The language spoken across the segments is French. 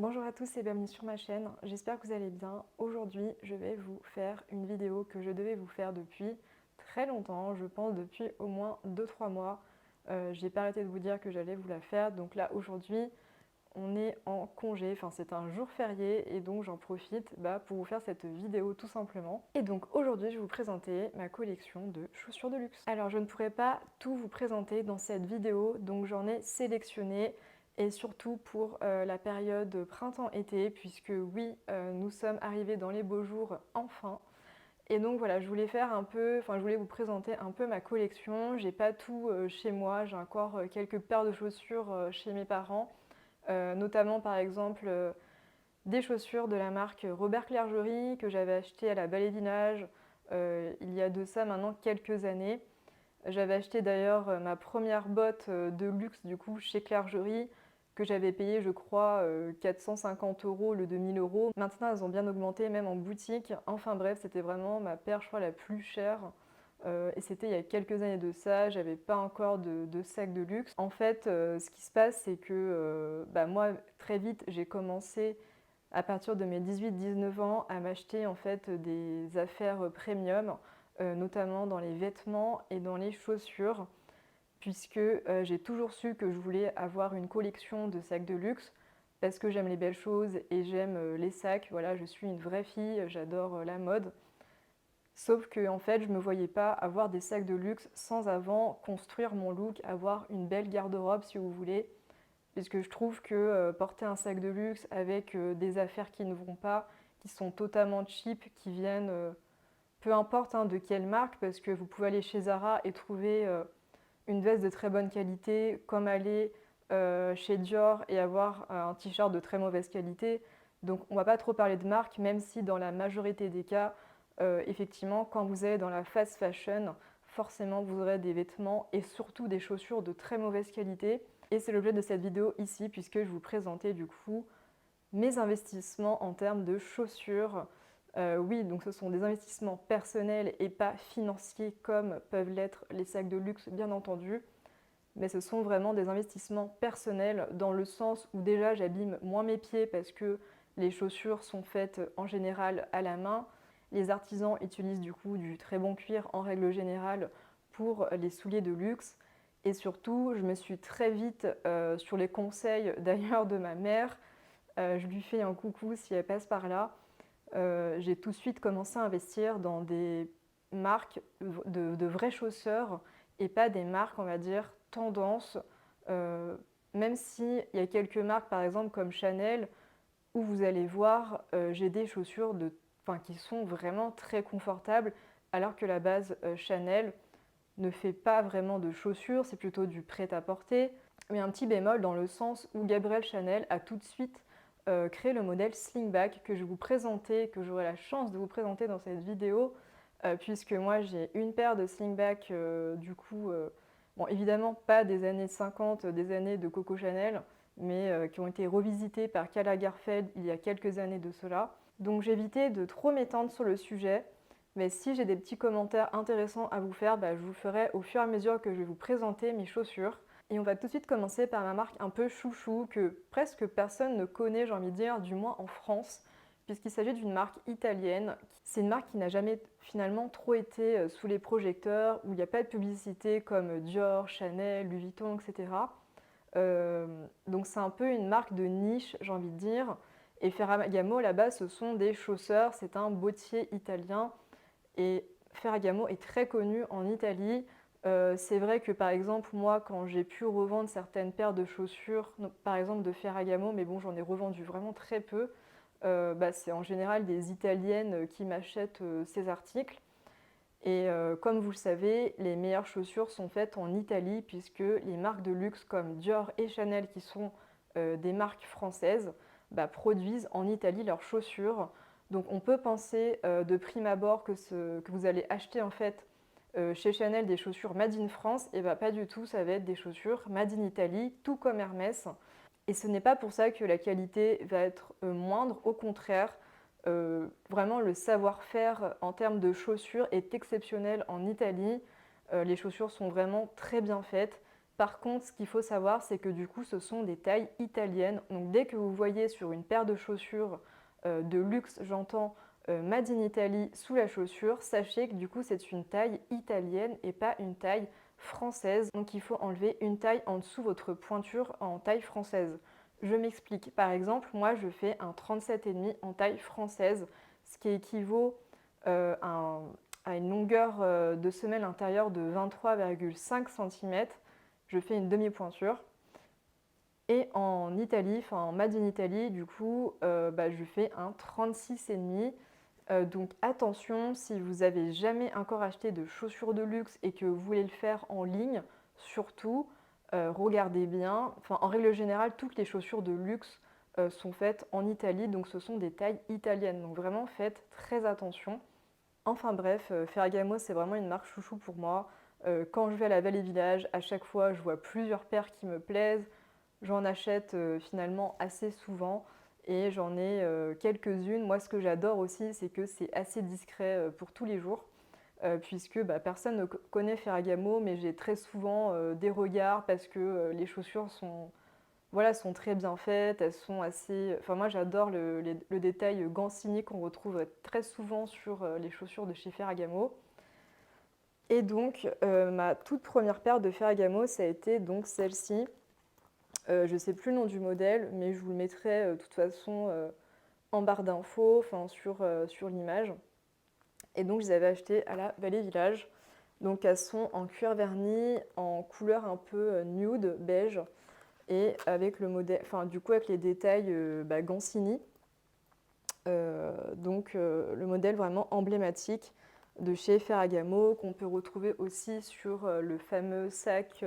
Bonjour à tous et bienvenue sur ma chaîne, j'espère que vous allez bien. Aujourd'hui, je vais vous faire une vidéo que je devais vous faire depuis très longtemps, je pense depuis au moins 2-3 mois. J'ai pas arrêté de vous dire que j'allais vous la faire, donc là aujourd'hui, on est en congé, enfin c'est un jour férié et donc j'en profite pour vous faire cette vidéo tout simplement. Et donc aujourd'hui, je vais vous présenter ma collection de chaussures de luxe. Alors je ne pourrai pas tout vous présenter dans cette vidéo, donc j'en ai sélectionné et surtout pour la période printemps-été, puisque oui, nous sommes arrivés dans les beaux jours enfin. Et donc voilà, je voulais faire un peu, enfin je voulais vous présenter un peu ma collection. J'ai pas tout chez moi, j'ai encore quelques paires de chaussures chez mes parents, notamment par exemple des chaussures de la marque Robert Clergerie que j'avais achetées à la Balédinage il y a de ça maintenant quelques années. J'avais acheté d'ailleurs ma première botte de luxe du coup chez Clergerie que j'avais payé je crois 450 € au lieu de 1000 €. Maintenant elles ont bien augmenté même en boutique. Enfin bref, c'était vraiment ma paire je crois la plus chère. Et c'était il y a quelques années de ça, j'avais pas encore de sac de luxe. En fait, ce qui se passe, c'est que moi, très vite, j'ai commencé à partir de mes 18-19 ans à m'acheter en fait des affaires premium, notamment dans les vêtements et dans les chaussures, puisque j'ai toujours su que je voulais avoir une collection de sacs de luxe parce que j'aime les belles choses et j'aime les sacs. Voilà, je suis une vraie fille, j'adore la mode. Sauf que en fait, je ne me voyais pas avoir des sacs de luxe sans avant construire mon look, avoir une belle garde-robe si vous voulez, puisque je trouve que porter un sac de luxe avec des affaires qui ne vont pas, qui sont totalement cheap, qui viennent, peu importe de quelle marque, parce que vous pouvez aller chez Zara et trouver une veste de très bonne qualité, comme aller chez Dior et avoir un t-shirt de très mauvaise qualité. Donc on ne va pas trop parler de marque, même si dans la majorité des cas, effectivement, quand vous allez dans la fast fashion, forcément vous aurez des vêtements et surtout des chaussures de très mauvaise qualité. Et c'est l'objet de cette vidéo ici, puisque je vous présentais du coup mes investissements en termes de chaussures. Oui, donc ce sont des investissements personnels et pas financiers comme peuvent l'être les sacs de luxe, bien entendu. Mais ce sont vraiment des investissements personnels dans le sens où déjà j'abîme moins mes pieds parce que les chaussures sont faites en général à la main. Les artisans utilisent du coup du très bon cuir en règle générale pour les souliers de luxe. Et surtout, je me suis très vite, sur les conseils d'ailleurs de ma mère, je lui fais un coucou si elle passe par là, j'ai tout de suite commencé à investir dans des marques de vrais chausseurs et pas des marques, on va dire, tendance. Euh, Même s'il y a quelques marques, par exemple comme Chanel, où vous allez voir, j'ai des chaussures qui sont vraiment très confortables, alors que la base Chanel ne fait pas vraiment de chaussures, c'est plutôt du prêt-à-porter. Mais un petit bémol dans le sens où Gabrielle Chanel a tout de suite créé le modèle Slingback que je vais vous présenter, que j'aurai la chance de vous présenter dans cette vidéo, puisque moi j'ai une paire de Slingback bon évidemment pas des années 50, des années de Coco Chanel, mais qui ont été revisitées par Karl Lagerfeld il y a quelques années de cela. Donc j'ai évité de trop m'étendre sur le sujet. Mais si j'ai des petits commentaires intéressants à vous faire, je vous ferai au fur et à mesure que je vais vous présenter mes chaussures. Et on va tout de suite commencer par ma marque un peu chouchou que presque personne ne connaît, j'ai envie de dire, du moins en France, puisqu'il s'agit d'une marque italienne. C'est une marque qui n'a jamais finalement trop été sous les projecteurs, où il n'y a pas de publicité comme Dior, Chanel, Louis Vuitton, etc. Donc c'est un peu une marque de niche, j'ai envie de dire. Et Ferragamo, là-bas, ce sont des chausseurs, c'est un bottier italien. Et Ferragamo est très connu en Italie. C'est vrai que par exemple, moi, quand j'ai pu revendre certaines paires de chaussures, par exemple de Ferragamo, mais bon, j'en ai revendu vraiment très peu, c'est en général des Italiennes qui m'achètent ces articles. Et comme vous le savez, les meilleures chaussures sont faites en Italie, puisque les marques de luxe comme Dior et Chanel, qui sont des marques françaises, produisent en Italie leurs chaussures. Donc on peut penser de prime abord que vous allez acheter en fait chez Chanel des chaussures Made in France, et pas du tout, ça va être des chaussures Made in Italy, tout comme Hermès. Et ce n'est pas pour ça que la qualité va être moindre, au contraire, vraiment le savoir-faire en termes de chaussures est exceptionnel en Italie. Les chaussures sont vraiment très bien faites Par contre, ce qu'il faut savoir, c'est que du coup, ce sont des tailles italiennes. Donc dès que vous voyez sur une paire de chaussures de luxe, j'entends Made in Italy sous la chaussure, sachez que du coup, c'est une taille italienne et pas une taille française. Donc il faut enlever une taille en dessous votre pointure en taille française. Je m'explique. Par exemple, moi, je fais un 37,5 en taille française, ce qui équivaut à une longueur de semelle intérieure de 23,5 cm. Je fais une demi-pointure. Et en Italie, enfin en Made in Italy, du coup, je fais un 36,5. Donc attention, si vous n'avez jamais encore acheté de chaussures de luxe et que vous voulez le faire en ligne, surtout, regardez bien. Enfin, en règle générale, toutes les chaussures de luxe sont faites en Italie, donc ce sont des tailles italiennes. Donc vraiment, faites très attention. Enfin bref, Ferragamo, c'est vraiment une marque chouchou pour moi. Quand je vais à la Vallée Village, à chaque fois, je vois plusieurs paires qui me plaisent. J'en achète finalement assez souvent et j'en ai quelques-unes. Moi, ce que j'adore aussi, c'est que c'est assez discret pour tous les jours, puisque personne ne connaît Ferragamo, mais j'ai très souvent des regards parce que les chaussures sont, voilà, sont très bien faites, elles sont assez... Enfin moi j'adore le détail gants signés qu'on retrouve très souvent sur les chaussures de chez Ferragamo. Et donc ma toute première paire de Ferragamo, ça a été donc celle-ci. Je ne sais plus le nom du modèle, mais je vous le mettrai de toute façon en barre d'infos, enfin sur l'image. Et donc je les avais achetées à la Vallée Village. Donc elles sont en cuir verni, en couleur un peu nude, beige, et avec le modèle, enfin du coup avec les détails Gansini. Le modèle vraiment emblématique de chez Ferragamo qu'on peut retrouver aussi sur le fameux sac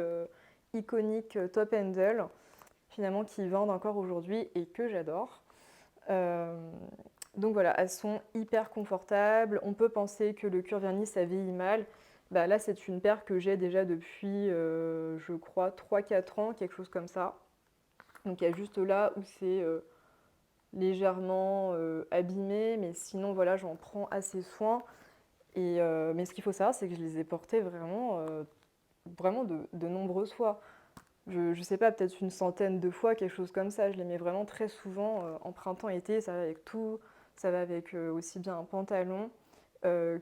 iconique Top Handle, finalement qui vendent encore aujourd'hui et que j'adore. Euh, donc voilà, elles sont hyper confortables. On peut penser que le cuir verni ça vieillit mal. Là, c'est une paire que j'ai déjà depuis, je crois, 3-4 ans, quelque chose comme ça. Donc il y a juste là où c'est légèrement abîmé, mais sinon voilà, j'en prends assez soin. Mais ce qu'il faut savoir, c'est que je les ai portées vraiment de nombreuses fois. Je ne sais pas, peut-être une centaine de fois, quelque chose comme ça. Je les mets vraiment très souvent en printemps-été, ça va avec tout. Ça va avec aussi bien un pantalon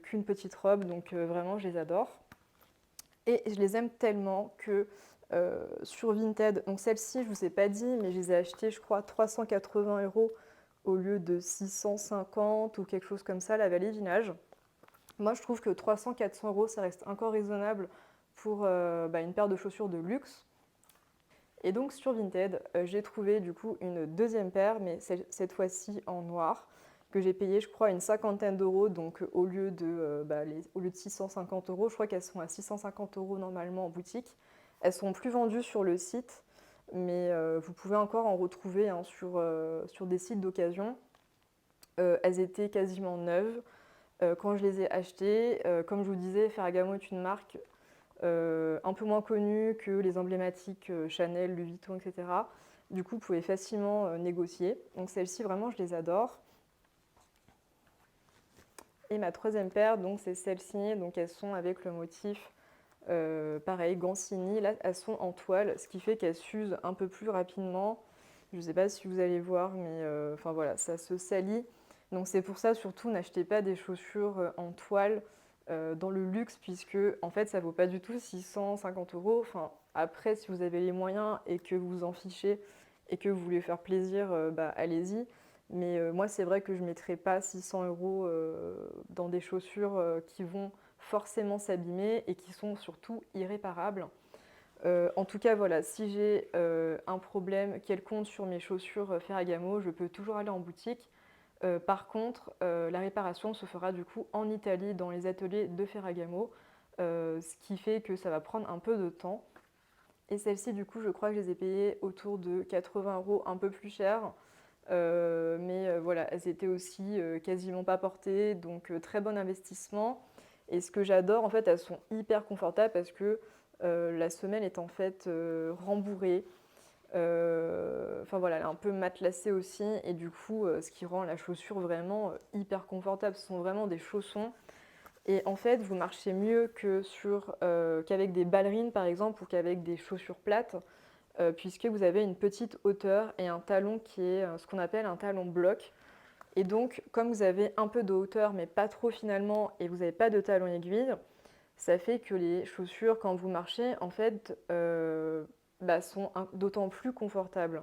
qu'une petite robe, donc vraiment je les adore. Et je les aime tellement que sur Vinted, donc celles-ci je ne vous ai pas dit, mais je les ai achetées je crois 380 € au lieu de 650 ou quelque chose comme ça, la Vallée Village. Moi je trouve que 300-400 € ça reste encore raisonnable pour une paire de chaussures de luxe. Et donc sur Vinted, j'ai trouvé du coup une deuxième paire, mais cette fois-ci en noir, que j'ai payé je crois une cinquantaine d'euros, donc au lieu de 650 €, je crois qu'elles sont à 650 € normalement en boutique. Elles sont plus vendues sur le site, mais vous pouvez encore en retrouver sur des sites d'occasion. Elles étaient quasiment neuves quand je les ai achetées. Comme je vous disais, Ferragamo est une marque un peu moins connue que les emblématiques Chanel, Louis Vuitton, etc. Du coup, vous pouvez facilement négocier. Donc celles-ci, vraiment, je les adore. Et ma troisième paire, donc c'est celle-ci. Donc elles sont avec le motif, pareil, Gansini. Là, elles sont en toile, ce qui fait qu'elles s'usent un peu plus rapidement. Je ne sais pas si vous allez voir, mais enfin voilà, ça se salit. Donc c'est pour ça, surtout, n'achetez pas des chaussures en toile dans le luxe, puisque en fait, ça ne vaut pas du tout 650 €. Enfin, après, si vous avez les moyens et que vous vous en fichez et que vous voulez faire plaisir, allez-y. Mais moi, c'est vrai que je ne mettrai pas 600 € dans des chaussures qui vont forcément s'abîmer et qui sont surtout irréparables. En tout cas, voilà, si j'ai un problème quelconque sur mes chaussures Ferragamo, je peux toujours aller en boutique. Par contre, la réparation se fera du coup en Italie, dans les ateliers de Ferragamo, ce qui fait que ça va prendre un peu de temps. Et celles-ci, du coup, je crois que je les ai payées autour de 80 €, un peu plus cher. Mais voilà, elles étaient aussi quasiment pas portées, donc très bon investissement. Et ce que j'adore, en fait, elles sont hyper confortables parce que la semelle est en fait rembourrée. Enfin voilà, elle est un peu matelassée aussi, et du coup, ce qui rend la chaussure vraiment hyper confortable. Ce sont vraiment des chaussons Et en fait, vous marchez mieux qu'avec des ballerines par exemple ou qu'avec des chaussures plates, puisque vous avez une petite hauteur et un talon qui est ce qu'on appelle un talon bloc. Et donc, comme vous avez un peu de hauteur, mais pas trop finalement, et vous n'avez pas de talon aiguille, ça fait que les chaussures, quand vous marchez, en fait, sont d'autant plus confortables.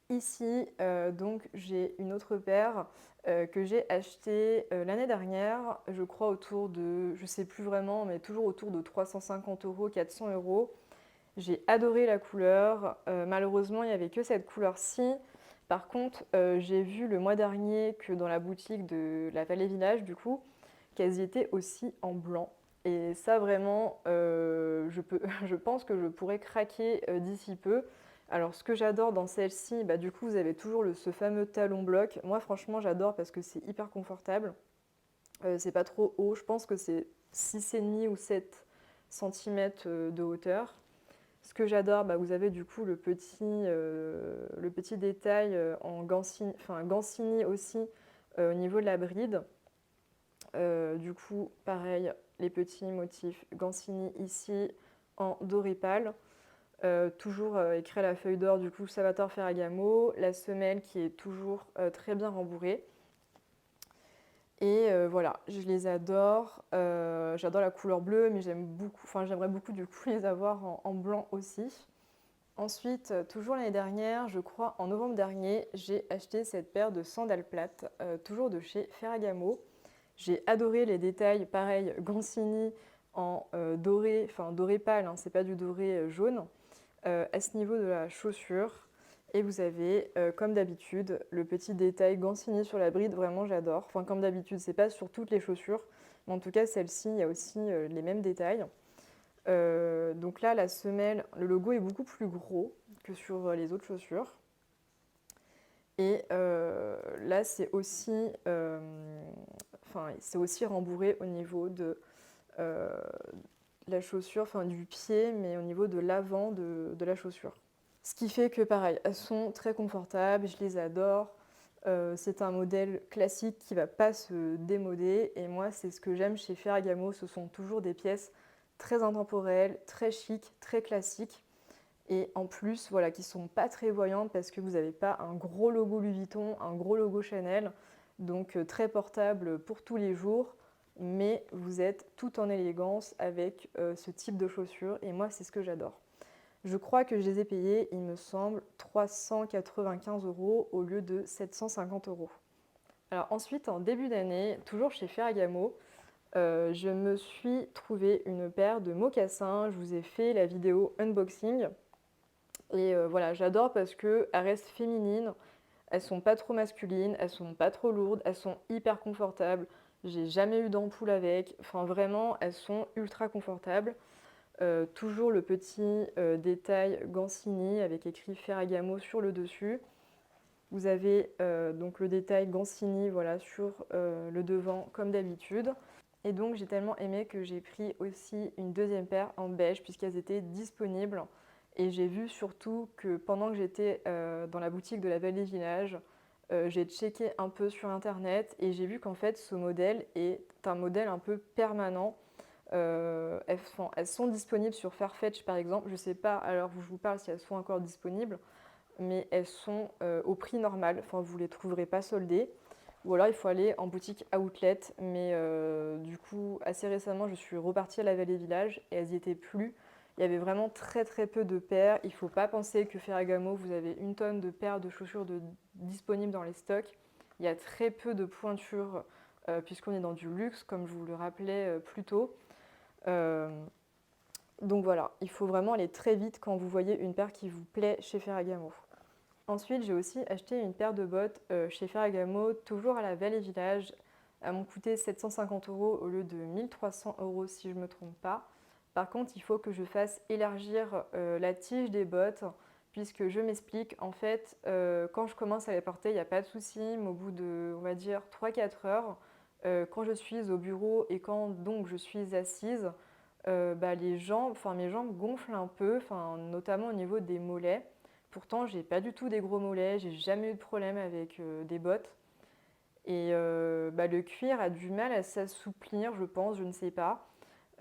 Ici, donc, j'ai une autre paire que j'ai achetée l'année dernière, je crois autour de, je ne sais plus vraiment, mais toujours autour de 350 euros, 400 euros. J'ai adoré la couleur. Malheureusement, il n'y avait que cette couleur-ci. Par contre, j'ai vu le mois dernier que dans la boutique de la Vallée Village, du coup, qu'elles y étaient aussi en blanc. Et ça, vraiment, je pense que je pourrais craquer d'ici peu. Alors, ce que j'adore dans celle-ci, bah, du coup, vous avez toujours ce fameux talon bloc. Moi, franchement, j'adore parce que c'est hyper confortable. C'est pas trop haut. Je pense que c'est 6,5 ou 7 cm de hauteur. Ce que j'adore, bah, vous avez du coup le petit détail en Gancini aussi au niveau de la bride. Du coup, pareil, les petits motifs Gancini ici en doré pâle. Toujours écrit à la feuille d'or, du coup, Salvatore Ferragamo. La semelle qui est toujours très bien rembourrée. Et voilà, je les adore. J'adore la couleur bleue, mais j'aimerais beaucoup du coup les avoir en blanc aussi. Ensuite, toujours l'année dernière, je crois en novembre dernier, j'ai acheté cette paire de sandales plates, toujours de chez Ferragamo. J'ai adoré les détails, pareil, Gancini en doré, enfin doré pâle, hein, c'est pas du doré jaune, à ce niveau de la chaussure. Et vous avez, comme d'habitude, le petit détail Gancini sur la bride, vraiment j'adore. Enfin, comme d'habitude, c'est pas sur toutes les chaussures, mais en tout cas, celle-ci, il y a aussi les mêmes détails. Donc là, la semelle, le logo est beaucoup plus gros que sur les autres chaussures. Et là, c'est aussi rembourré au niveau de la chaussure, enfin du pied, mais au niveau de l'avant de la chaussure. Ce qui fait que pareil, elles sont très confortables, je les adore. C'est un modèle classique qui ne va pas se démoder. Et moi, c'est ce que j'aime chez Ferragamo. Ce sont toujours des pièces très intemporelles, très chic, très classiques. Et en plus, voilà, qui ne sont pas très voyantes parce que vous n'avez pas un gros logo Louis Vuitton, un gros logo Chanel. Donc très portable pour tous les jours. Mais vous êtes tout en élégance avec ce type de chaussures. Et moi, c'est ce que j'adore. Je crois que je les ai payés, il me semble, 395 euros au lieu de 750 euros. Alors ensuite, en début d'année, toujours chez Ferragamo, je me suis trouvé une paire de mocassins. Je vous ai fait la vidéo unboxing. Et voilà, j'adore parce qu'elles restent féminines, elles sont pas trop masculines, elles sont pas trop lourdes, elles sont hyper confortables. J'ai jamais eu d'ampoule avec. Enfin, vraiment, elles sont ultra confortables. Toujours le petit détail Gancini avec écrit Ferragamo sur le dessus. Vous avez donc le détail Gancini voilà, sur le devant comme d'habitude. Et donc j'ai tellement aimé que j'ai pris aussi une deuxième paire en beige puisqu'elles étaient disponibles. Et j'ai vu surtout que pendant que j'étais dans la boutique de la Vallée Village, j'ai checké un peu sur internet et j'ai vu qu'en fait ce modèle est un modèle un peu permanent. Elles sont disponibles sur Farfetch par exemple. Je ne sais pas à l'heure où je vous parle si elles sont encore disponibles, mais elles sont au prix normal. Enfin, vous ne les trouverez pas soldées. Ou alors il faut aller en boutique outlet. Mais du coup, assez récemment, je suis repartie à la Vallée Village et elles n'y étaient plus. Il y avait vraiment très très peu de paires. Il ne faut pas penser que Ferragamo, vous avez une tonne de paires de chaussures disponibles dans les stocks. Il y a très peu de pointures puisqu'on est dans du luxe, comme je vous le rappelais plus tôt. Euh, donc voilà, il faut vraiment aller très vite quand vous voyez une paire qui vous plaît chez Ferragamo. Ensuite, j'ai aussi acheté une paire de bottes chez Ferragamo, toujours à la Vallée Village. Elles m'ont coûté 750 euros au lieu de 1300 euros si je ne me trompe pas. Par contre, il faut que je fasse élargir la tige des bottes, puisque je m'explique, en fait, quand je commence à les porter, il n'y a pas de souci, mais au bout de, on va dire, 3-4 heures, quand je suis au bureau et quand donc je suis assise, mes jambes gonflent un peu, notamment au niveau des mollets. Pourtant, j'ai pas du tout des gros mollets, j'ai jamais eu de problème avec des bottes. Et le cuir a du mal à s'assouplir, je pense, je ne sais pas.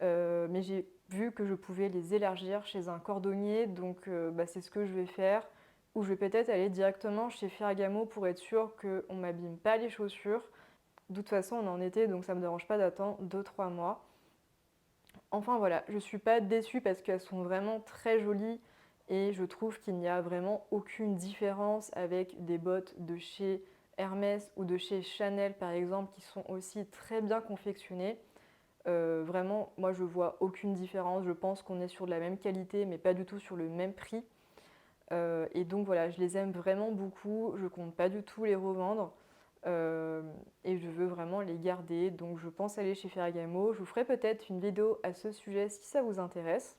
Mais j'ai vu que je pouvais les élargir chez un cordonnier, donc c'est ce que je vais faire. Ou je vais peut-être aller directement chez Ferragamo pour être sûre qu'on ne m'abîme pas les chaussures. De toute façon, on est en été, donc ça ne me dérange pas d'attendre 2-3 mois. Enfin voilà, je ne suis pas déçue parce qu'elles sont vraiment très jolies et je trouve qu'il n'y a vraiment aucune différence avec des bottes de chez Hermès ou de chez Chanel par exemple qui sont aussi très bien confectionnées. Vraiment, moi je vois aucune différence. Je pense qu'on est sur de la même qualité mais pas du tout sur le même prix. Et donc voilà, je les aime vraiment beaucoup. Je compte pas du tout les revendre. Euh, et je veux vraiment les garder. Donc je pense aller chez Ferragamo. Je vous ferai peut-être une vidéo à ce sujet si ça vous intéresse.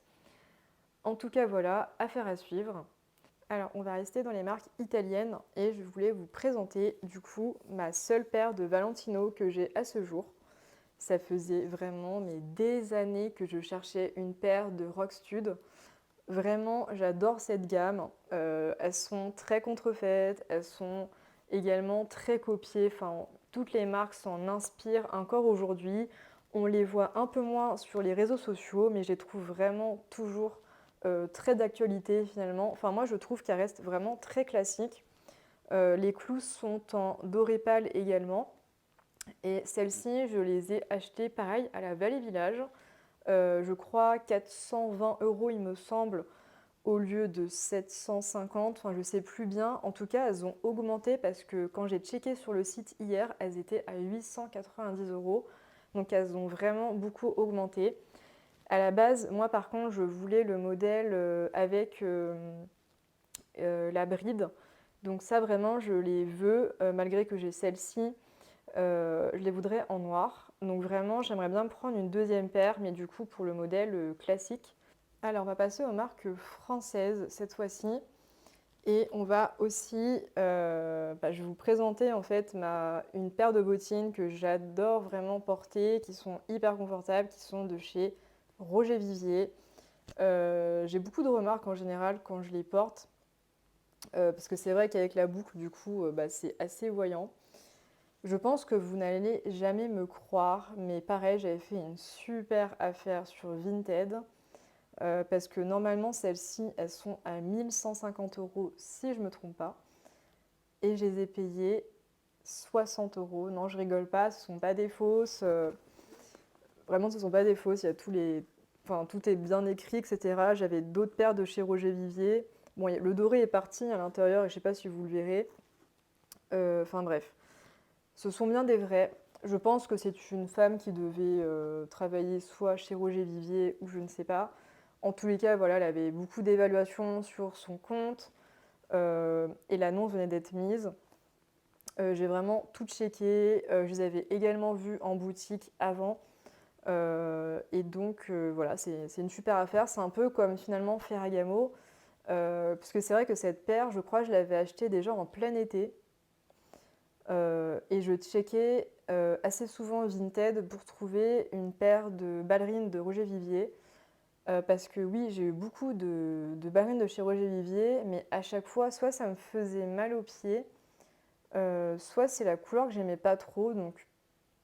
En tout cas, voilà, affaire à suivre. Alors, on va rester dans les marques italiennes et je voulais vous présenter du coup ma seule paire de Valentino que j'ai à ce jour. Ça faisait vraiment des années que je cherchais une paire de Rockstud. Vraiment, j'adore cette gamme. Elles sont très contrefaites, elles sont également très copiées. Enfin, toutes les marques s'en inspirent encore aujourd'hui. On les voit un peu moins sur les réseaux sociaux, mais je les trouve vraiment toujours très d'actualité finalement. Enfin, moi, je trouve qu'elles restent vraiment très classiques. Les clous sont en doré pâle également. Et celles-ci, je les ai achetées pareil à la Vallée Village. Je crois 420 euros, il me semble, au lieu de 750, enfin je sais plus bien. En tout cas, elles ont augmenté parce que quand j'ai checké sur le site hier, elles étaient à 890 euros. Donc elles ont vraiment beaucoup augmenté. À la base, moi par contre, je voulais le modèle avec la bride. Donc ça vraiment, je les veux, malgré que j'ai celle-ci. Je les voudrais en noir. Donc vraiment, j'aimerais bien prendre une deuxième paire, mais du coup pour le modèle classique. Alors, on va passer aux marques françaises cette fois-ci. Et on va aussi, je vais vous présenter en fait une paire de bottines que j'adore vraiment porter, qui sont hyper confortables, qui sont de chez Roger Vivier. J'ai beaucoup de remarques en général quand je les porte, parce que c'est vrai qu'avec la boucle, du coup, c'est assez voyant. Je pense que vous n'allez jamais me croire, mais pareil, j'avais fait une super affaire sur Vinted. Parce que normalement, celles-ci, elles sont à 1150 euros si je ne me trompe pas. Et je les ai payées 60 euros. Non, je rigole pas, ce ne sont pas des fausses. Vraiment, ce ne sont pas des fausses. Il y a enfin, tout est bien écrit, etc. J'avais d'autres paires de chez Roger Vivier. Bon, le doré est parti à l'intérieur et je ne sais pas si vous le verrez. Enfin bref, ce sont bien des vrais. Je pense que c'est une femme qui devait travailler soit chez Roger Vivier ou je ne sais pas. En tous les cas, voilà, elle avait beaucoup d'évaluations sur son compte et l'annonce venait d'être mise. J'ai vraiment tout checké. Je les avais également vus en boutique avant. Et donc, voilà, c'est une super affaire. C'est un peu comme finalement Ferragamo. Parce que c'est vrai que cette paire, je crois, je l'avais achetée déjà en plein été. Et je checkais assez souvent Vinted pour trouver une paire de ballerines de Roger Vivier. Parce que oui, j'ai eu beaucoup de ballerines de chez Roger Vivier, mais à chaque fois, soit ça me faisait mal aux pieds, soit c'est la couleur que j'aimais pas trop, donc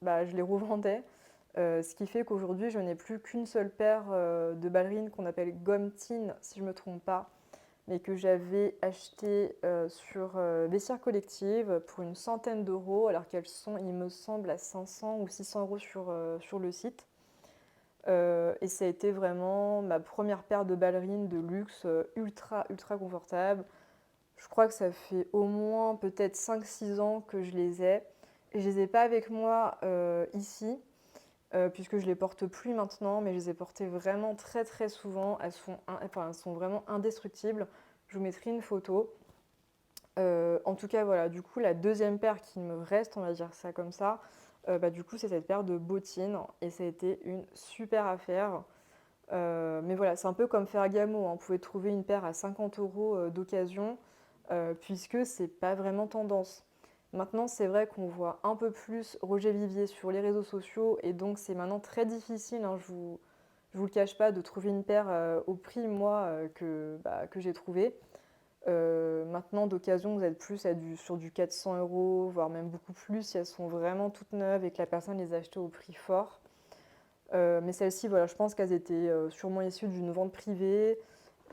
je les revendais. Ce qui fait qu'aujourd'hui, je n'ai plus qu'une seule paire de ballerines qu'on appelle Gomme Teen, si je ne me trompe pas, mais que j'avais acheté sur Vestiaire Collective pour une centaine d'euros, alors qu'elles sont, il me semble, à 500 ou 600 euros sur le site. Et ça a été vraiment ma première paire de ballerines de luxe ultra, ultra confortable. Je crois que ça fait au moins peut-être 5-6 ans que je les ai. Et je les ai pas avec moi ici, puisque je les porte plus maintenant, mais je les ai portées vraiment très très souvent. Elles sont vraiment indestructibles. Je vous mettrai une photo. En tout cas, voilà, du coup, la deuxième paire qui me reste, on va dire ça comme ça, du coup, c'est cette paire de bottines et ça a été une super affaire. Mais voilà, c'est un peu comme Ferragamo, hein. On pouvait trouver une paire à 50 euros d'occasion, puisque c'est pas vraiment tendance. Maintenant, c'est vrai qu'on voit un peu plus Roger Vivier sur les réseaux sociaux et donc c'est maintenant très difficile, hein, je vous le cache pas, de trouver une paire au prix, moi, que j'ai trouvé. Maintenant, d'occasion, vous êtes plus sur du 400 €, voire même beaucoup plus si elles sont vraiment toutes neuves et que la personne les a achetées au prix fort. Mais celles-ci, voilà, je pense qu'elles étaient sûrement issues d'une vente privée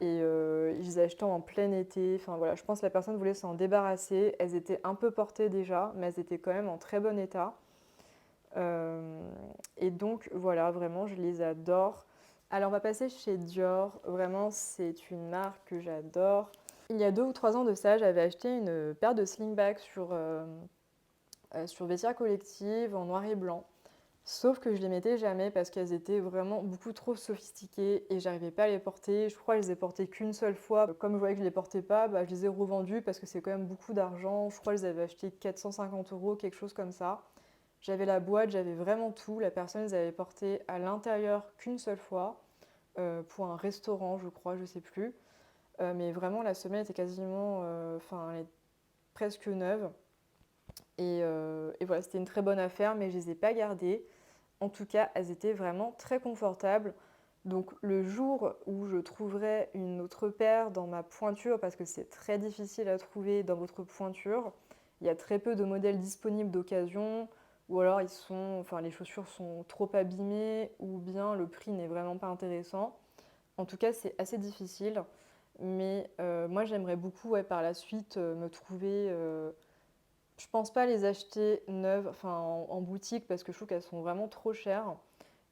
et ils les achetaient en plein été. Enfin voilà, je pense que la personne voulait s'en débarrasser. Elles étaient un peu portées déjà, mais elles étaient quand même en très bon état. Et donc voilà, vraiment, je les adore. Alors on va passer chez Dior. Vraiment, c'est une marque que j'adore. Il y a 2 ou 3 ans de ça, j'avais acheté une paire de slingbacks sur Vestiaire Collective en noir et blanc. Sauf que je les mettais jamais parce qu'elles étaient vraiment beaucoup trop sophistiquées et j'arrivais pas à les porter. Je crois que je les ai portées qu'une seule fois. Comme je voyais que je les portais pas, bah, je les ai revendues parce que c'est quand même beaucoup d'argent. Je crois que je les avais achetées 450 €, quelque chose comme ça. J'avais la boîte, j'avais vraiment tout. La personne les avait portées à l'intérieur qu'une seule fois pour un restaurant, je crois, je sais plus. Mais vraiment, la semelle était quasiment, enfin, elle est presque neuve. Et voilà, c'était une très bonne affaire, mais je les ai pas gardées. En tout cas, elles étaient vraiment très confortables. Donc le jour où je trouverai une autre paire dans ma pointure, parce que c'est très difficile à trouver dans votre pointure, il y a très peu de modèles disponibles d'occasion, ou alors enfin, les chaussures sont trop abîmées, ou bien le prix n'est vraiment pas intéressant. En tout cas, c'est assez difficile. Mais moi, j'aimerais beaucoup ouais, par la suite me trouver. Je pense pas les acheter neuves, enfin en boutique, parce que je trouve qu'elles sont vraiment trop chères.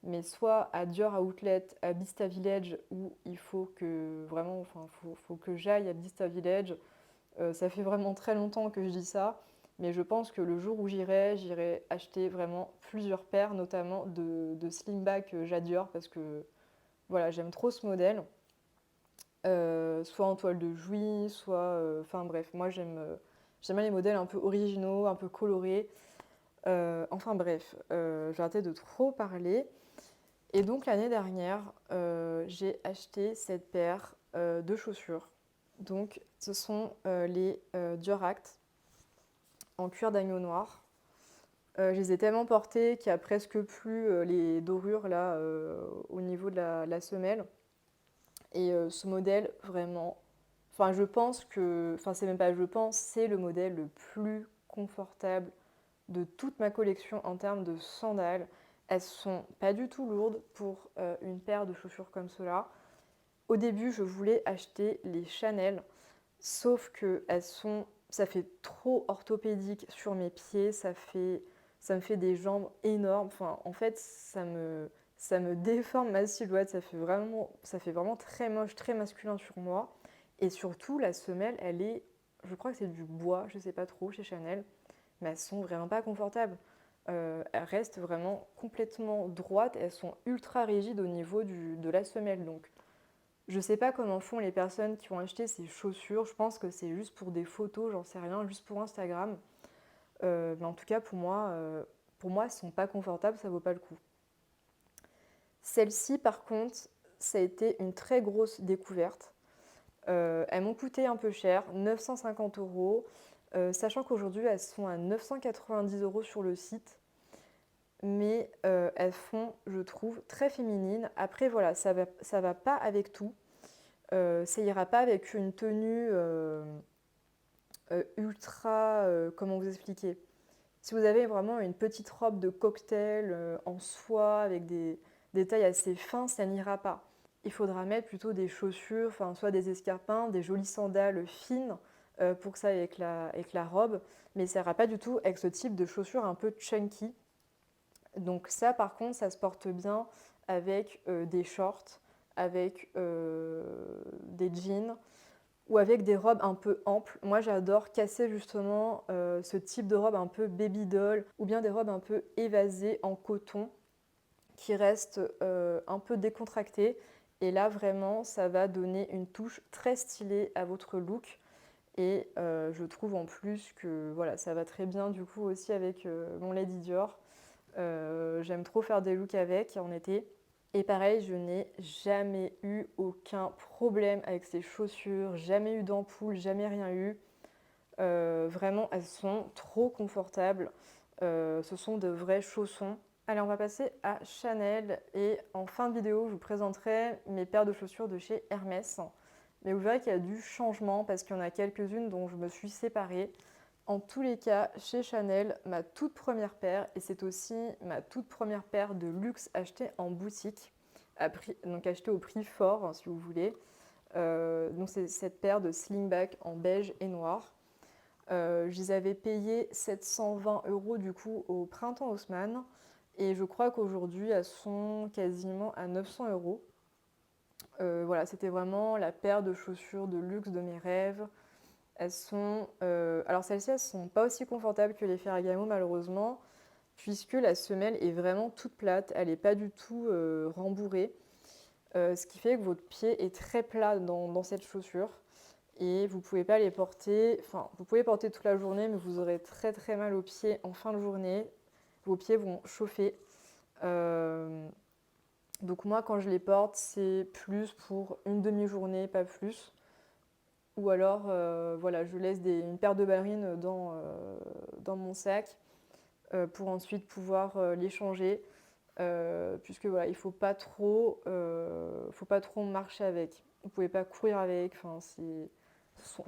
Mais soit à Dior Outlet, à Bista Village, où il faut que vraiment, enfin, faut que j'aille à Bista Village. Ça fait vraiment très longtemps que je dis ça, mais je pense que le jour où j'irai acheter vraiment plusieurs paires, notamment de slingback Jadior, parce que voilà, j'aime trop ce modèle. Soit en toile de Jouy, soit. Enfin bref, moi j'aime bien les modèles un peu originaux, un peu colorés. Enfin bref, j'ai arrêté de trop parler. Et donc l'année dernière, j'ai acheté cette paire de chaussures. Donc ce sont les Duract en cuir d'agneau noir. Je les ai tellement portées qu'il n'y a presque plus les dorures là au niveau de la semelle. Et ce modèle, vraiment, enfin je pense que, enfin c'est même pas je pense, c'est le modèle le plus confortable de toute ma collection en termes de sandales. Elles sont pas du tout lourdes pour une paire de chaussures comme cela. Au début, je voulais acheter les Chanel, sauf que ça fait trop orthopédique sur mes pieds, ça me fait des jambes énormes. Enfin, en fait, ça me déforme ma silhouette, ça fait vraiment très moche, très masculin sur moi. Et surtout, la semelle, je crois que c'est du bois, je sais pas trop, chez Chanel, mais elles sont vraiment pas confortables. Elles restent vraiment complètement droites, elles sont ultra rigides au niveau de la semelle. Donc, je sais pas comment font les personnes qui ont acheté ces chaussures. Je pense que c'est juste pour des photos, j'en sais rien, juste pour Instagram. Mais en tout cas, pour moi, elles sont pas confortables, ça vaut pas le coup. Celles-ci, par contre, ça a été une très grosse découverte. Elles m'ont coûté un peu cher, 950 €, sachant qu'aujourd'hui elles sont à 990 € sur le site. Mais elles font, je trouve, très féminines. Après, voilà, ça va pas avec tout. Ça ira pas avec une tenue ultra. Comment vous expliquer? Si vous avez vraiment une petite robe de cocktail en soie avec des tailles assez fins, ça n'ira pas. Il faudra mettre plutôt des chaussures, enfin, soit des escarpins, des jolies sandales fines pour que ça aille avec la robe. Mais ça n'ira pas du tout avec ce type de chaussures un peu chunky. Donc ça, par contre, ça se porte bien avec des shorts, avec des jeans ou avec des robes un peu amples. Moi, j'adore casser justement ce type de robe un peu baby doll ou bien des robes un peu évasées en coton qui restent un peu décontractées. Et là, vraiment, ça va donner une touche très stylée à votre look. Et je trouve en plus que voilà, ça va très bien du coup aussi avec mon Lady Dior. J'aime trop faire des looks avec en été. Et pareil, je n'ai jamais eu aucun problème avec ces chaussures, jamais eu d'ampoule, jamais rien eu. Vraiment, elles sont trop confortables. Ce sont de vrais chaussons. Allez, on va passer à Chanel et en fin de vidéo, je vous présenterai mes paires de chaussures de chez Hermès. Mais vous verrez qu'il y a du changement parce qu'il y en a quelques-unes dont je me suis séparée. En tous les cas, chez Chanel, ma toute première paire, et c'est aussi ma toute première paire de luxe achetée en boutique, donc achetée au prix fort, hein, si vous voulez. Donc c'est cette paire de slingback en beige et noir. Je les avais payées 720 € du coup au printemps Haussmann. Et je crois qu'aujourd'hui, elles sont quasiment à 900 €. Voilà, c'était vraiment la paire de chaussures de luxe de mes rêves. Elles sont, alors celles-ci, elles ne sont pas aussi confortables que les Ferragamo malheureusement, puisque la semelle est vraiment toute plate, elle n'est pas du tout rembourrée, ce qui fait que votre pied est très plat dans cette chaussure et vous ne pouvez pas les porter, enfin vous pouvez porter toute la journée, mais vous aurez très très mal aux pieds en fin de journée, vos pieds vont chauffer. Donc moi quand je les porte, c'est plus pour une demi-journée, pas plus. Ou alors, voilà, je laisse une paire de ballerines dans mon sac pour ensuite pouvoir les changer. Puisque voilà, il ne faut pas trop marcher avec. Vous ne pouvez pas courir avec. Enfin,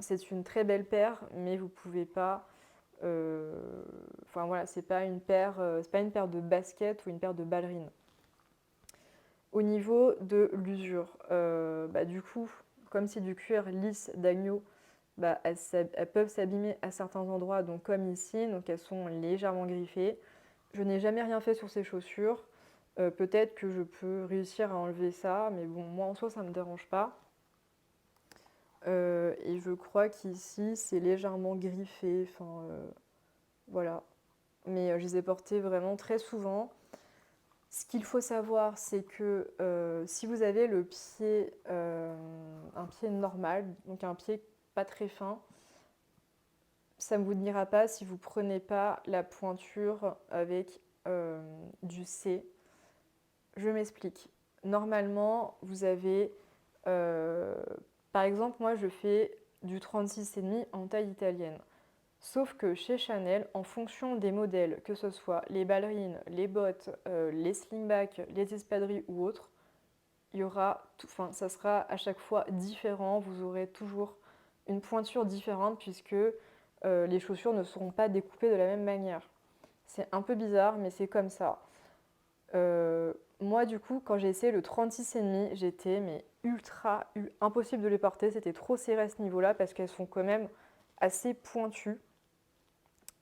c'est une très belle paire, mais vous ne pouvez pas. Enfin voilà, c'est pas une paire de baskets ou une paire de ballerines. Au niveau de l'usure, du coup, comme c'est du cuir lisse d'agneau, elles peuvent s'abîmer à certains endroits, donc comme ici, donc elles sont légèrement griffées. Je n'ai jamais rien fait sur ces chaussures. Peut-être que je peux réussir à enlever ça, mais bon, moi en soi, ça ne me dérange pas. Et je crois qu'ici, c'est légèrement griffé, enfin, voilà. Mais je les ai portées vraiment très souvent. Ce qu'il faut savoir, c'est que si vous avez un pied normal, donc un pied pas très fin, ça ne vous n'ira pas si vous ne prenez pas la pointure avec du C. Je m'explique. Normalement, vous avez, euh, par exemple, moi je fais du 36,5 en taille italienne. Sauf que chez Chanel, en fonction des modèles, que ce soit les ballerines, les bottes, les slingbacks, les espadrilles ou autres, ça sera à chaque fois différent. Vous aurez toujours une pointure différente puisque les chaussures ne seront pas découpées de la même manière. C'est un peu bizarre, mais c'est comme ça. Moi, du coup, quand j'ai essayé le 36,5, j'étais impossible de les porter. C'était trop serré à ce niveau-là parce qu'elles sont quand même assez pointues.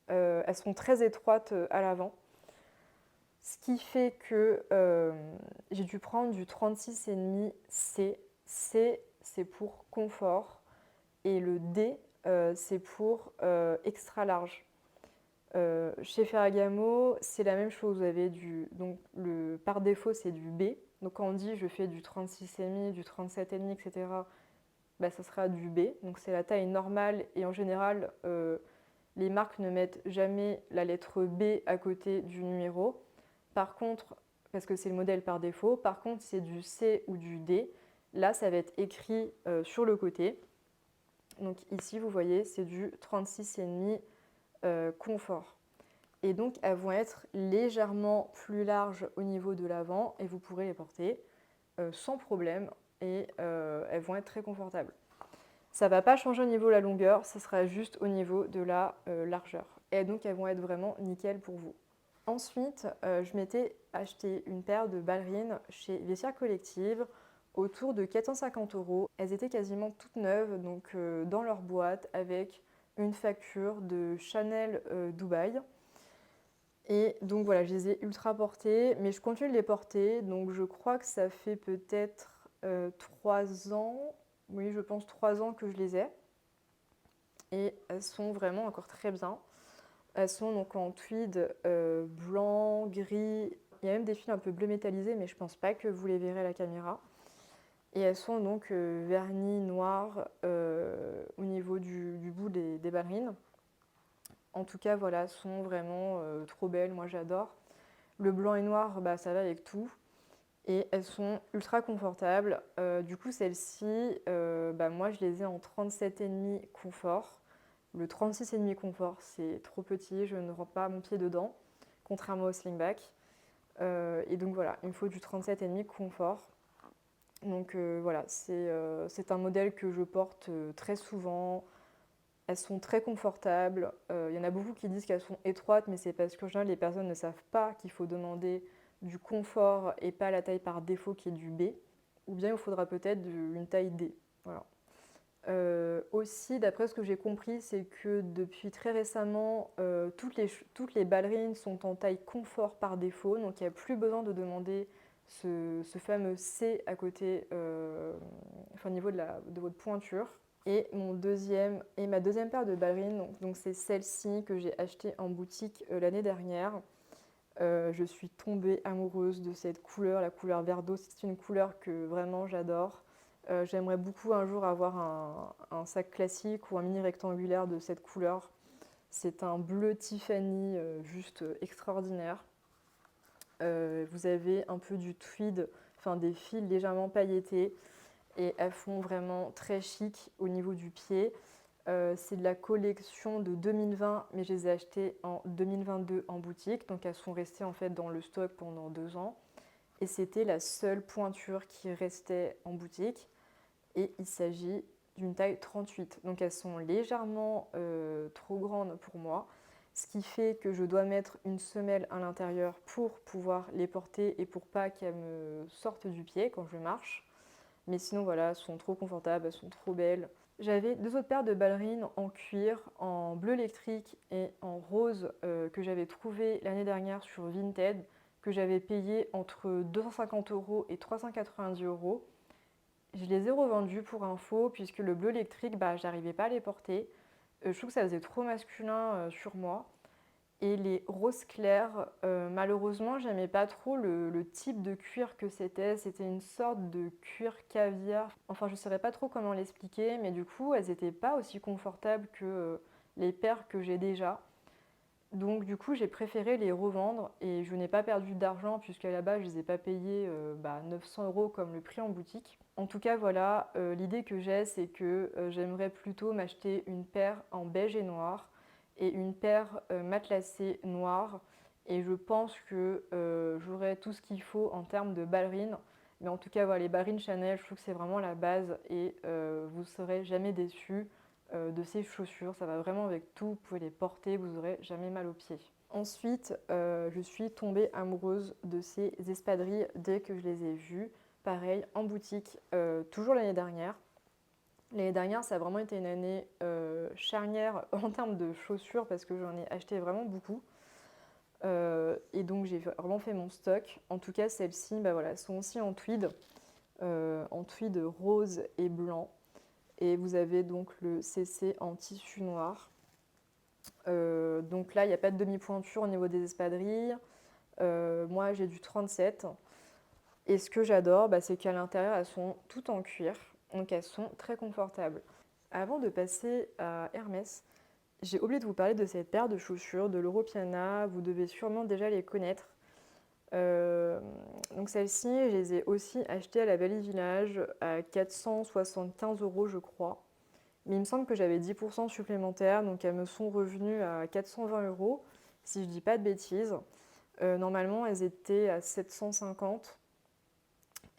Elles sont très étroites à l'avant. Ce qui fait que j'ai dû prendre du 36,5 C. C, c'est pour confort. Et le D, c'est pour extra large. Chez Ferragamo, c'est la même chose. Vous avez donc par défaut, c'est du B. Donc quand on dit je fais du 36,5, du 37,5, etc., ça sera du B. Donc c'est la taille normale et en général, les marques ne mettent jamais la lettre B à côté du numéro. Par contre, parce que c'est le modèle par défaut, par contre, c'est du C ou du D. Là, ça va être écrit sur le côté. Donc ici, vous voyez, c'est du 36,5 confort. Et donc, elles vont être légèrement plus larges au niveau de l'avant et vous pourrez les porter sans problème et elles vont être très confortables. Ça ne va pas changer au niveau de la longueur, ça sera juste au niveau de la largeur. Et donc, elles vont être vraiment nickel pour vous. Ensuite, je m'étais acheté une paire de ballerines chez Vestiaire Collective autour de 450 €. Elles étaient quasiment toutes neuves, donc dans leur boîte avec une facture de Chanel Dubaï. Et donc voilà, je les ai ultra portées, mais je continue de les porter. Donc je crois que ça fait peut-être 3 ans, oui je pense 3 ans que je les ai. Et elles sont vraiment encore très bien. Elles sont donc en tweed blanc, gris. Il y a même des fils un peu bleu métallisé, mais je pense pas que vous les verrez à la caméra. Et elles sont donc vernis noir au niveau du bout des ballerines. En tout cas, voilà, elles sont vraiment trop belles, moi j'adore. Le blanc et noir, ça va avec tout. Et elles sont ultra confortables. Du coup, celles-ci, moi je les ai en 37,5 confort. Le 36,5 confort, c'est trop petit, je ne rentre pas mon pied dedans, contrairement au slingback. Et donc voilà, il me faut du 37,5 confort. Donc voilà, c'est un modèle que je porte très souvent. Elles sont très confortables. Il y en a beaucoup qui disent qu'elles sont étroites, mais c'est parce qu'en général, les personnes ne savent pas qu'il faut demander du confort et pas la taille par défaut qui est du B. Ou bien il faudra peut-être une taille D. Voilà. Aussi, d'après ce que j'ai compris, c'est que depuis très récemment, toutes les ballerines sont en taille confort par défaut, donc il n'y a plus besoin de demander ce fameux C à côté, enfin, au niveau de votre pointure. Et ma deuxième paire de ballerines, donc c'est celle-ci que j'ai achetée en boutique l'année dernière. Je suis tombée amoureuse de cette couleur, la couleur vert d'eau. C'est une couleur que vraiment j'adore. J'aimerais beaucoup un jour avoir un sac classique ou un mini rectangulaire de cette couleur. C'est un bleu Tiffany juste extraordinaire. Vous avez un peu du tweed, enfin des fils légèrement pailletés et elles font vraiment très chic au niveau du pied. C'est de la collection de 2020, mais je les ai achetées en 2022 en boutique, donc elles sont restées en fait dans le stock pendant 2 ans. Et c'était la seule pointure qui restait en boutique. Et il s'agit d'une taille 38. Donc elles sont légèrement trop grandes pour moi, ce qui fait que je dois mettre une semelle à l'intérieur pour pouvoir les porter et pour pas qu'elles me sortent du pied quand je marche. Mais sinon voilà, elles sont trop confortables, elles sont trop belles. J'avais 2 autres paires de ballerines en cuir, en bleu électrique et en rose que j'avais trouvées l'année dernière sur Vinted, que j'avais payé entre 250 € et 390 €. Je les ai revendues pour info, puisque le bleu électrique, bah, j'arrivais pas à les porter. Je trouve que ça faisait trop masculin sur moi. Et les roses clairs, malheureusement, j'aimais pas trop le type de cuir que c'était. C'était une sorte de cuir caviar. Enfin, je saurais pas trop comment l'expliquer, mais du coup, elles étaient pas aussi confortables que les paires que j'ai déjà. Donc, du coup, j'ai préféré les revendre et je n'ai pas perdu d'argent puisqu'à la base, je les ai pas payés 900 € comme le prix en boutique. En tout cas, voilà, l'idée que j'ai, c'est que j'aimerais plutôt m'acheter une paire en beige et noir et une paire matelassée noire. Et je pense que j'aurai tout ce qu'il faut en termes de ballerines. Mais en tout cas, voilà, les ballerines Chanel, je trouve que c'est vraiment la base et vous ne serez jamais déçus de ces chaussures. Ça va vraiment avec tout, vous pouvez les porter, vous n'aurez jamais mal aux pieds. Ensuite, je suis tombée amoureuse de ces espadrilles dès que je les ai vues. Pareil, en boutique, toujours l'année dernière. L'année dernière, ça a vraiment été une année charnière en termes de chaussures parce que j'en ai acheté vraiment beaucoup. Et donc j'ai vraiment fait mon stock. En tout cas, celles-ci, bah voilà, sont aussi en tweed rose et blanc. Et vous avez donc le CC en tissu noir. Donc là, il n'y a pas de demi-pointure au niveau des espadrilles. Moi, j'ai du 37. Et ce que j'adore, bah, c'est qu'à l'intérieur, elles sont toutes en cuir. Donc elles sont très confortables. Avant de passer à Hermès, j'ai oublié de vous parler de cette paire de chaussures de l'Europiana. Vous devez sûrement déjà les connaître. Donc celles-ci, je les ai aussi achetées à la Belle Village à 475 € je crois. Mais il me semble que j'avais 10% supplémentaires, donc elles me sont revenues à 420 €, si je dis pas de bêtises. Normalement, elles étaient à 750.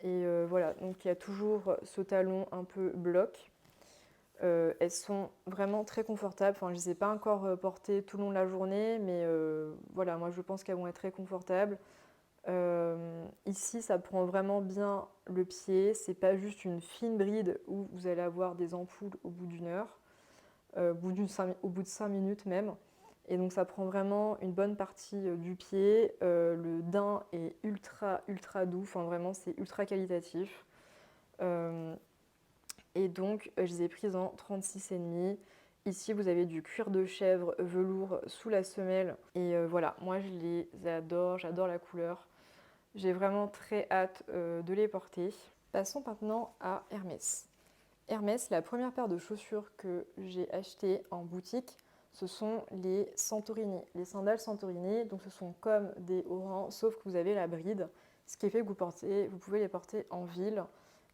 Et voilà, donc il y a toujours ce talon un peu bloc. Elles sont vraiment très confortables. Enfin, je ne les ai pas encore portées tout le long de la journée, mais voilà, moi je pense qu'elles vont être très confortables. Ici, ça prend vraiment bien le pied. C'est pas juste une fine bride où vous allez avoir des ampoules au bout d'une heure, au bout de 5 minutes même. Et donc ça prend vraiment une bonne partie du pied. Le daim est ultra ultra doux. Enfin vraiment, c'est ultra qualitatif. Euh, et donc je les ai prises en 36,5. Ici, vous avez du cuir de chèvre velours sous la semelle. Et voilà, moi je les adore. J'adore la couleur. J'ai vraiment très hâte de les porter. Passons maintenant à Hermès. Hermès, la première paire de chaussures que j'ai achetées en boutique, ce sont les Santorini, les sandales Santorini. Donc ce sont comme des haut-rangs, sauf que vous avez la bride, ce qui fait que vous pouvez les porter en ville,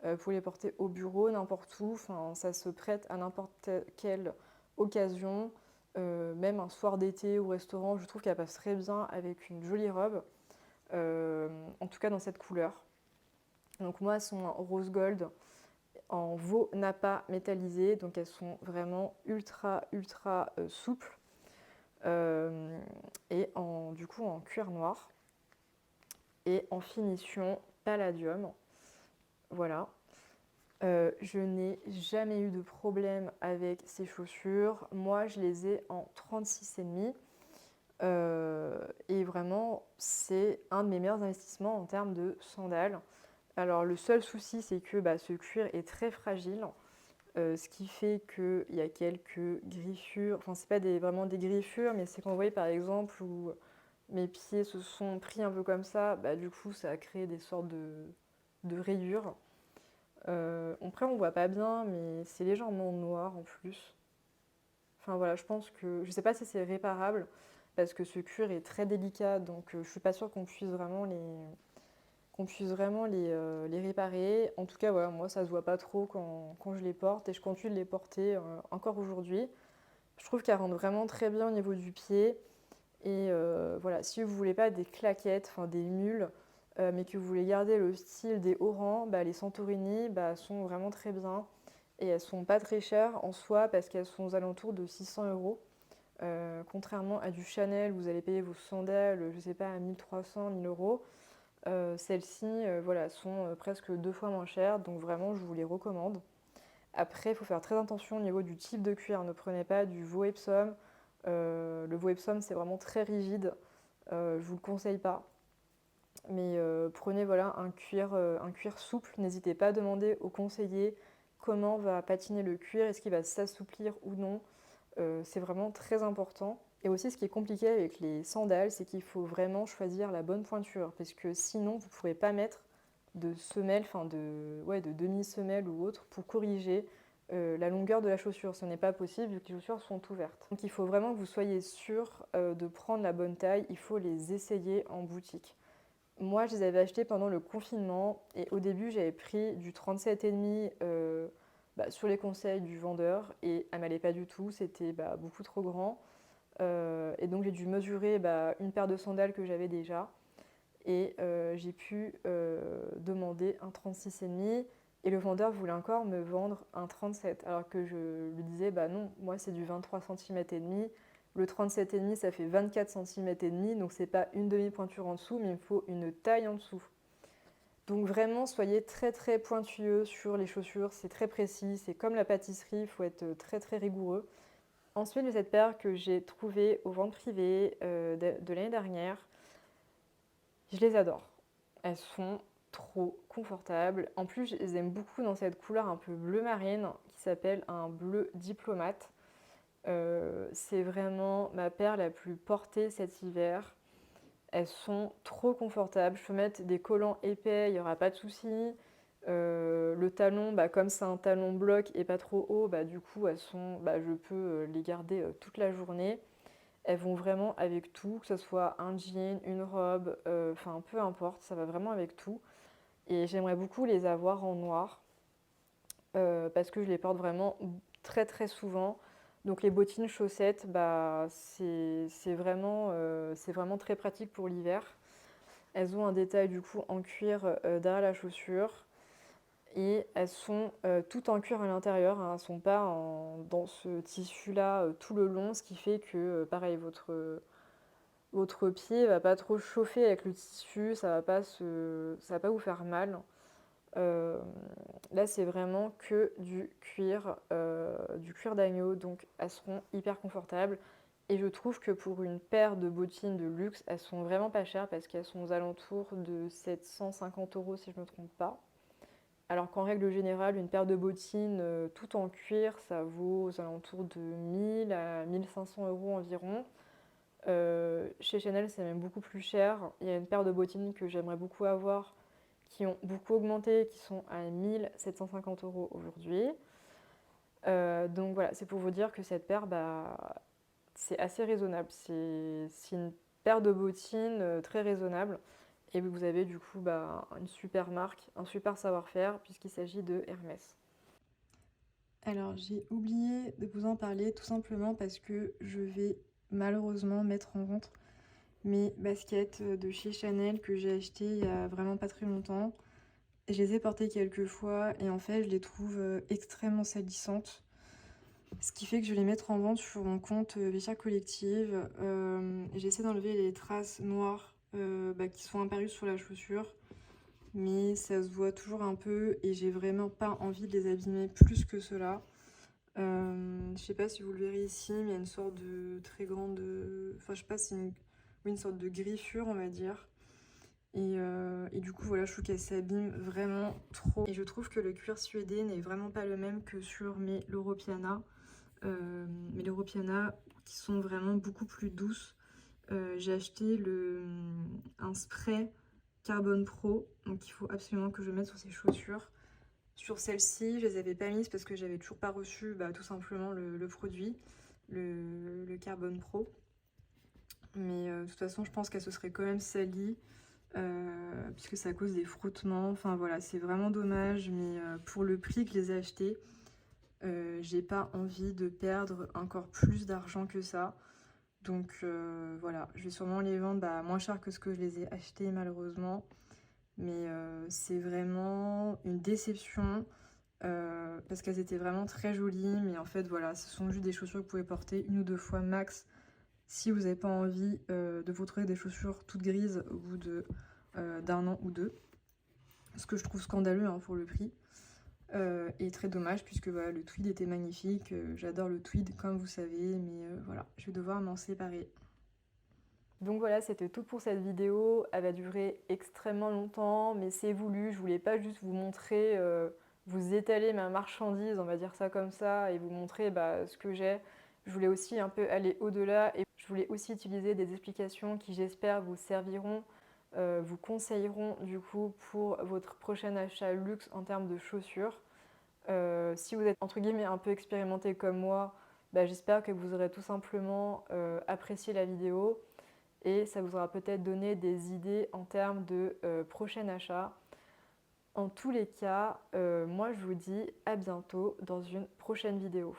vous pouvez les porter au bureau, n'importe où. Enfin, ça se prête à n'importe quelle occasion, même un soir d'été au restaurant. Je trouve qu'elle passe très bien avec une jolie robe. En tout cas dans cette couleur. Donc moi, elles sont en rose gold, en veau nappa métallisé, donc elles sont vraiment ultra souples. Et du coup en cuir noir et en finition palladium. Voilà. Je n'ai jamais eu de problème avec ces chaussures. Moi, je les ai en 36,5. Et vraiment, c'est un de mes meilleurs investissements en termes de sandales. Alors, le seul souci, c'est que ce cuir est très fragile. Ce qui fait qu'il y a quelques griffures. Enfin, c'est pas vraiment des griffures, mais c'est qu'on voit par exemple où mes pieds se sont pris un peu comme ça, du coup, ça a créé des sortes de rayures. Après, on voit pas bien, mais c'est légèrement noir en plus. Enfin voilà, je pense que. Je sais pas si c'est réparable, parce que ce cuir est très délicat, donc je suis pas sûre qu'on puisse vraiment les réparer. En tout cas, voilà, moi ça se voit pas trop quand je les porte et je continue de les porter encore aujourd'hui. Je trouve qu'elles rentrent vraiment très bien au niveau du pied. Et voilà, si vous voulez pas des claquettes, enfin des mules, mais que vous voulez garder le style des haut les Santorini sont vraiment très bien. Et elles sont pas très chères en soi parce qu'elles sont aux alentours de 600 €. Contrairement à du Chanel, vous allez payer vos sandales, je sais pas, à 1300, 1000 €. Celles-ci, voilà, sont presque 2 fois moins chères, donc vraiment, je vous les recommande. Après, il faut faire très attention au niveau du type de cuir. Ne prenez pas du veau Epsom. Le veau Epsom, c'est vraiment très rigide. Je vous le conseille pas. Mais prenez voilà, un cuir souple. N'hésitez pas à demander au conseiller comment va patiner le cuir, est-ce qu'il va s'assouplir ou non. C'est vraiment très important. Et aussi, ce qui est compliqué avec les sandales, c'est qu'il faut vraiment choisir la bonne pointure, parce que sinon, vous ne pourrez pas mettre de semelle, enfin de demi-semelle ou autre, pour corriger la longueur de la chaussure. Ce n'est pas possible vu que les chaussures sont ouvertes. Donc il faut vraiment que vous soyez sûr de prendre la bonne taille. Il faut les essayer en boutique. Moi, je les avais achetés pendant le confinement et au début, j'avais pris du 37,5 sur les conseils du vendeur et elle m'allait pas du tout, c'était beaucoup trop grand. Et donc, j'ai dû mesurer une paire de sandales que j'avais déjà et j'ai pu demander un 36,5 et le vendeur voulait encore me vendre un 37 alors que je lui disais non, moi c'est du 23 cm et demi. Le 37,5 ça fait 24 cm et demi, donc c'est pas une demi-pointure en dessous, mais il me faut une taille en dessous. Donc vraiment, soyez très très pointilleux sur les chaussures, c'est très précis, c'est comme la pâtisserie, il faut être très très rigoureux. Ensuite, j'ai cette paire que j'ai trouvée aux ventes privées de l'année dernière. Je les adore. Elles sont trop confortables. En plus, je les aime beaucoup dans cette couleur un peu bleu marine qui s'appelle un bleu diplomate. C'est vraiment ma paire la plus portée cet hiver. Elles sont trop confortables. Je peux mettre des collants épais, il n'y aura pas de souci. Le talon, comme c'est un talon bloc et pas trop haut, du coup, je peux les garder toute la journée. Elles vont vraiment avec tout, que ce soit un jean, une robe, enfin peu importe, ça va vraiment avec tout. Et j'aimerais beaucoup les avoir en noir parce que je les porte vraiment très très souvent. Donc les bottines chaussettes, c'est vraiment très pratique pour l'hiver. Elles ont un détail du coup en cuir derrière la chaussure et elles sont toutes en cuir à l'intérieur, hein. Elles ne sont pas dans ce tissu-là tout le long, ce qui fait que pareil, votre pied va pas trop chauffer avec le tissu, ça va pas vous faire mal. Euh, Là, c'est vraiment que du cuir d'agneau, donc elles seront hyper confortables. Et je trouve que pour une paire de bottines de luxe, elles sont vraiment pas chères parce qu'elles sont aux alentours de 750 € si je ne me trompe pas. Alors qu'en règle générale, une paire de bottines tout en cuir, ça vaut aux alentours de 1000 à 1500 € environ. Chez Chanel, c'est même beaucoup plus cher. Il y a une paire de bottines que j'aimerais beaucoup avoir qui ont beaucoup augmenté, qui sont à 1750 € aujourd'hui. Donc voilà, c'est pour vous dire que cette paire, c'est assez raisonnable. C'est une paire de bottines très raisonnable. Et vous avez du coup une super marque, un super savoir-faire, puisqu'il s'agit de Hermès. Alors j'ai oublié de vous en parler tout simplement parce que je vais malheureusement mettre en vente mes baskets de chez Chanel que j'ai achetées il y a vraiment pas très longtemps. Je les ai portées quelques fois et en fait, je les trouve extrêmement salissantes. Ce qui fait que je vais les mettre en vente sur mon compte Vestiaire Collective. J'essaie d'enlever les traces noires qui sont apparues sur la chaussure. Mais ça se voit toujours un peu et j'ai vraiment pas envie de les abîmer plus que cela. Je sais pas si vous le verrez ici, mais il y a une sorte de très grande... Enfin, je sais pas, c'est une sorte de griffure, on va dire. Et du coup, voilà, je trouve qu'elle s'abîme vraiment trop. Et je trouve que le cuir suédé n'est vraiment pas le même que sur mes Loro Piana. Mes Loro Piana qui sont vraiment beaucoup plus douces. J'ai acheté un spray Carbone Pro, donc il faut absolument que je mette sur ces chaussures. Sur celle-ci, je les avais pas mises parce que j'avais toujours pas reçu tout simplement le produit, le Carbone Pro. Mais de toute façon, je pense qu'elle se serait quand même salie. Puisque c'est à cause des frottements. Enfin voilà, c'est vraiment dommage, mais pour le prix que je les ai achetés, j'ai pas envie de perdre encore plus d'argent que ça. Donc voilà, je vais sûrement les vendre moins cher que ce que je les ai achetés malheureusement. Mais c'est vraiment une déception parce qu'elles étaient vraiment très jolies. Mais en fait voilà, ce sont juste des chaussures que vous pouvez porter une ou deux fois max. Si vous n'avez pas envie de vous trouver des chaussures toutes grises au bout d'un an ou deux. Ce que je trouve scandaleux pour le prix. Et très dommage puisque voilà, le tweed était magnifique. J'adore le tweed comme vous savez, mais voilà, je vais devoir m'en séparer. Donc voilà, c'était tout pour cette vidéo. Elle va durer extrêmement longtemps, mais c'est voulu. Je voulais pas juste vous montrer, vous étaler ma marchandise, on va dire ça comme ça, et vous montrer ce que j'ai. Je voulais aussi un peu aller au-delà et je voulais aussi utiliser des explications qui, j'espère, vous serviront, vous conseilleront du coup pour votre prochain achat luxe en termes de chaussures. Si vous êtes entre guillemets un peu expérimenté comme moi, j'espère que vous aurez tout simplement apprécié la vidéo et ça vous aura peut-être donné des idées en termes de prochain achat. En tous les cas, moi je vous dis à bientôt dans une prochaine vidéo.